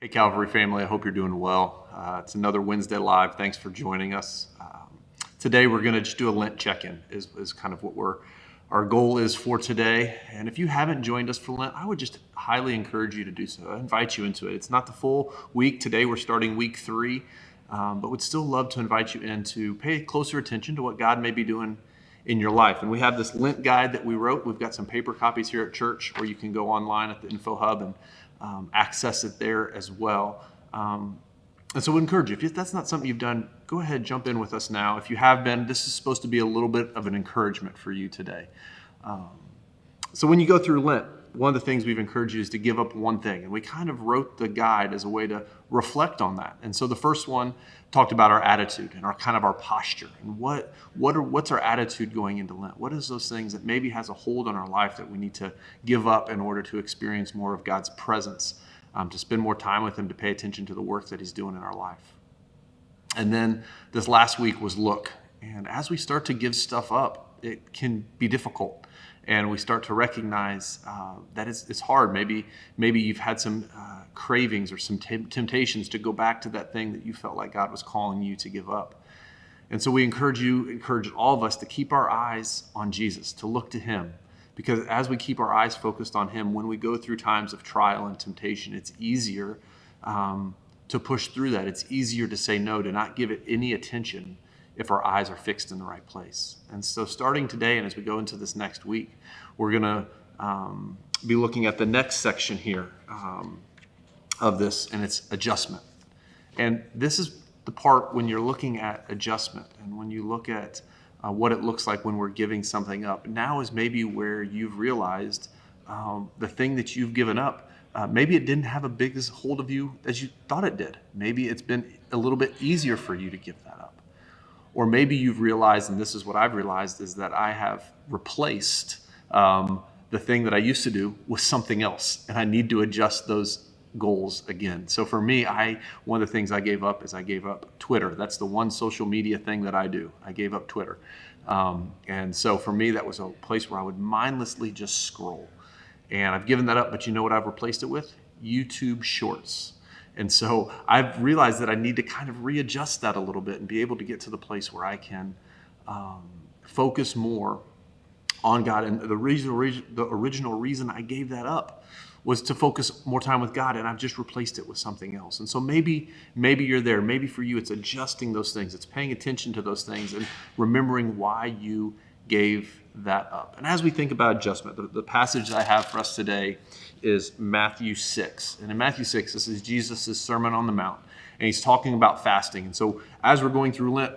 Hey, Calvary family, I hope you're doing well. It's another Wednesday Live. Thanks for joining us. Today, we're going to just do a Lent check-in is kind of what our goal is for today. And if you haven't joined us for Lent, I would just highly encourage you to do so. I invite you into it. It's not the full week. Today, we're starting week 3, but would still love to invite you in to pay closer attention to what God may be doing in your life. And we have this Lent guide that we wrote. We've got some paper copies here at church, or you can go online at the Info Hub and access it there as well. And so we encourage you, if that's not something you've done, go ahead, jump in with us now. If you have been, this is supposed to be a little bit of an encouragement for you today. So when you go through Lent, one of the things we've encouraged you is to give up one thing. And we kind of wrote the guide as a way to reflect on that. And so the first one talked about our attitude and our posture. And what's our attitude going into Lent? What is those things that maybe has a hold on our life that we need to give up in order to experience more of God's presence, to spend more time with Him, to pay attention to the work that He's doing in our life. And then this last week was look. And as we start to give stuff up, it can be difficult. And we start to recognize that it's hard. Maybe you've had some cravings or some temptations to go back to that thing that you felt like God was calling you to give up. And so we encourage all of us to keep our eyes on Jesus, to look to Him. Because as we keep our eyes focused on Him, when we go through times of trial and temptation, it's easier to push through that. It's easier to say no, to not give it any attention if our eyes are fixed in the right place. And so starting today and as we go into this next week, we're going to be looking at the next section here of this, and it's adjustment. And this is the part when you're looking at adjustment and when you look at what it looks like when we're giving something up. Now is maybe where you've realized the thing that you've given up, maybe it didn't have a big hold of you as you thought it did. Maybe it's been a little bit easier for you to give that up. Or maybe you've realized, and this is what I've realized, is that I have replaced the thing that I used to do with something else, and I need to adjust those goals again. So for me, one of the things I gave up is I gave up Twitter. That's the one social media thing that I do. I gave up Twitter. And so for me, that was a place where I would mindlessly just scroll. And I've given that up, but you know what I've replaced it with? YouTube Shorts. And so I've realized that I need to kind of readjust that a little bit and be able to get to the place where I can focus more on God. And the original reason I gave that up was to focus more time with God, and I've just replaced it with something else. And so maybe you're there. Maybe for you it's adjusting those things. It's paying attention to those things and remembering why you gave that up. And as we think about adjustment, the passage that I have for us today is Matthew 6. And in Matthew 6, this is Jesus' Sermon on the Mount. And he's talking about fasting. And so as we're going through Lent,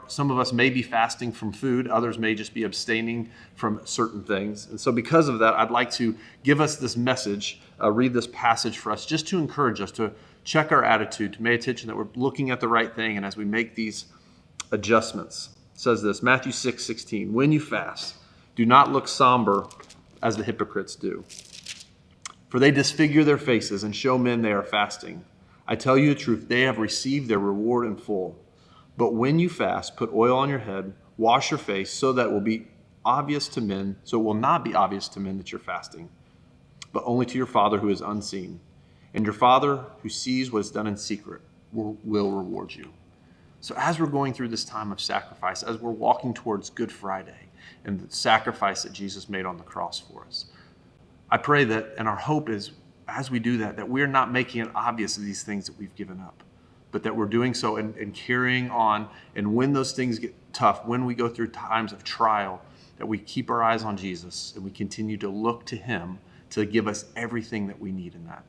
some of us may be fasting from food. Others may just be abstaining from certain things. And so because of that, I'd like to give us this message, read this passage for us, just to encourage us to check our attitude, to pay attention that we're looking at the right thing. And as we make these adjustments, it says this, Matthew 6:16, when you fast, do not look somber as the hypocrites do. For they disfigure their faces and show men they are fasting. I tell you the truth, they have received their reward in full. But when you fast, put oil on your head, wash your face, so that it will be obvious to men, so it will not be obvious to men that you're fasting, but only to your Father who is unseen. And your Father who sees what is done in secret will reward you. So as we're going through this time of sacrifice, as we're walking towards Good Friday and the sacrifice that Jesus made on the cross for us, I pray that, and our hope is, as we do that we're not making it obvious of these things that we've given up, but that we're doing so and carrying on. And when those things get tough, when we go through times of trial, that we keep our eyes on Jesus and we continue to look to Him to give us everything that we need in that.